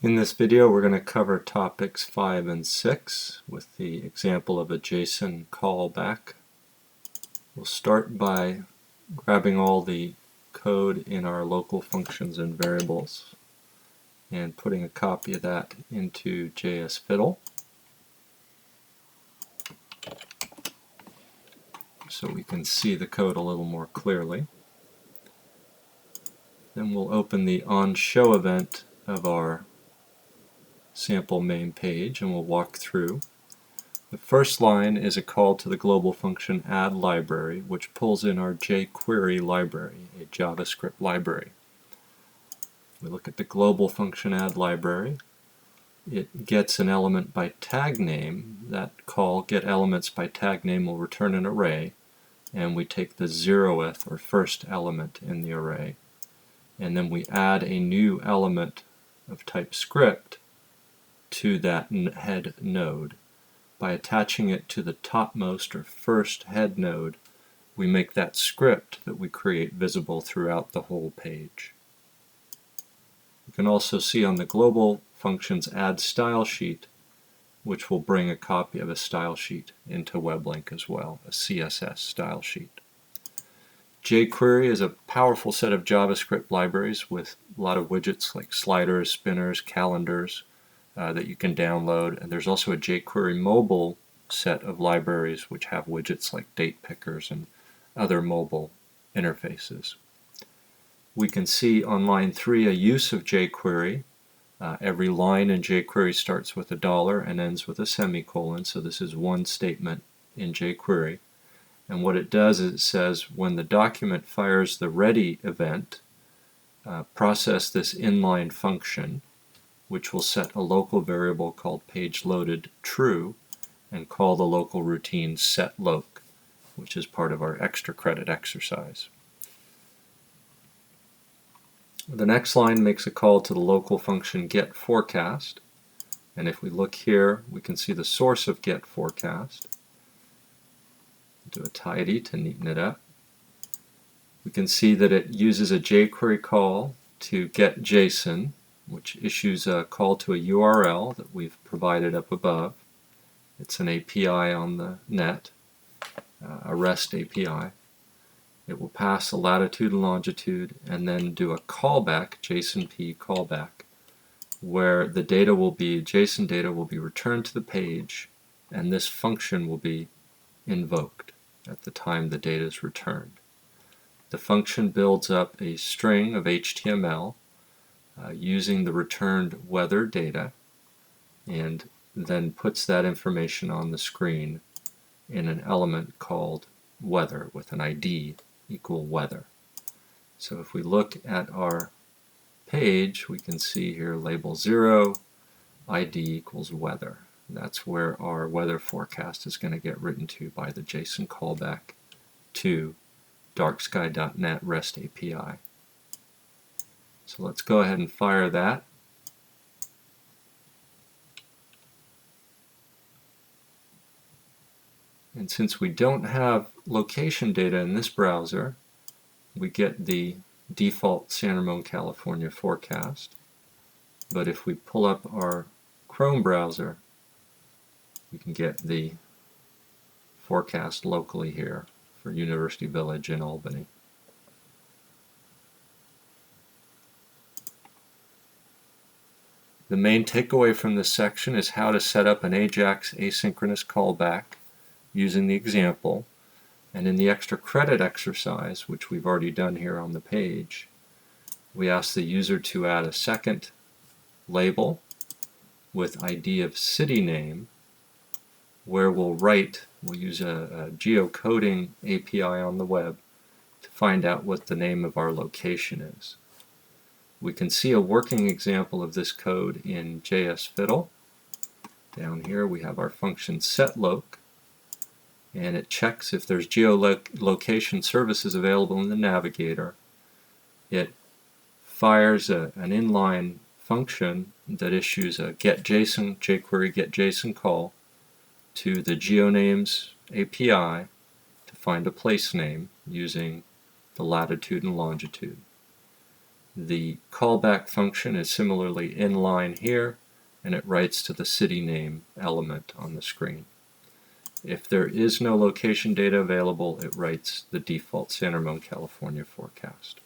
In this video we're going to cover topics 5 and 6 with the example of a JSON callback. We'll start by grabbing all the code in our local functions and variables and putting a copy of that into JSFiddle so we can see the code a little more clearly. Then we'll open the onShow event of our sample main page and we'll walk through. The first line is a call to the global function add library, which pulls in our JQuery library, a JavaScript library. We look at the global function add library. It gets an element by tag name. That call get elements by tag name will return an array, and we take the 0th or first element in the array, and then we add a new element of type script to that head node. By attaching it to the topmost or first head node, we make that script that we create visible throughout the whole page. You can also see on the global functions add style sheet, which will bring a copy of a style sheet into WebLink as well, a CSS style sheet. jQuery is a powerful set of JavaScript libraries with a lot of widgets like sliders, spinners, calendars that you can download, and there's also a jQuery mobile set of libraries which have widgets like date pickers and other mobile interfaces. We can see on line 3 a use of jQuery. Every line in jQuery starts with $1 and ends with a semicolon, so this is one statement in jQuery. And what it does is it says when the document fires the ready event, process this inline function, which will set a local variable called pageLoaded true and call the local routine setLoc, which is part of our extra credit exercise. The next line makes a call to the local function getForecast, and if we look here we can see the source of getForecast. Do a tidy to neaten it up. We can see that it uses a jQuery call to getJSON, which issues a call to a URL that we've provided up above. It's an API on the net, a REST API. It will pass a latitude and longitude and then do a callback, JSONP callback, where the data will be, JSON data will be returned to the page, and this function will be invoked at the time the data is returned. The function builds up a string of HTML using the returned weather data and then puts that information on the screen in an element called weather with an ID equal weather. So if we look at our page, we can see here label 0, ID equals weather. That's where our weather forecast is going to get written to by the JSON callback to darksky.net REST API. So let's go ahead and fire that. And since we don't have location data in this browser, we get the default San Ramon, California forecast. But if we pull up our Chrome browser, we can get the forecast locally here for University Village in Albany. The main takeaway from this section is how to set up an AJAX asynchronous callback using the example. And in the extra credit exercise, which we've already done here on the page, we ask the user to add a second label with ID of city name, where we'll use a geocoding API on the web to find out what the name of our location is. We can see a working example of this code in JSFiddle. Down here we have our function setLoc, and it checks if there's geolocation services available in the navigator. It fires an inline function that issues a getJSON, jQuery getJSON call to the geonames API to find a place name using the latitude and longitude. The callback function is similarly inline here, and it writes to the city name element on the screen. If there is no location data available, it writes the default San Ramon, California forecast.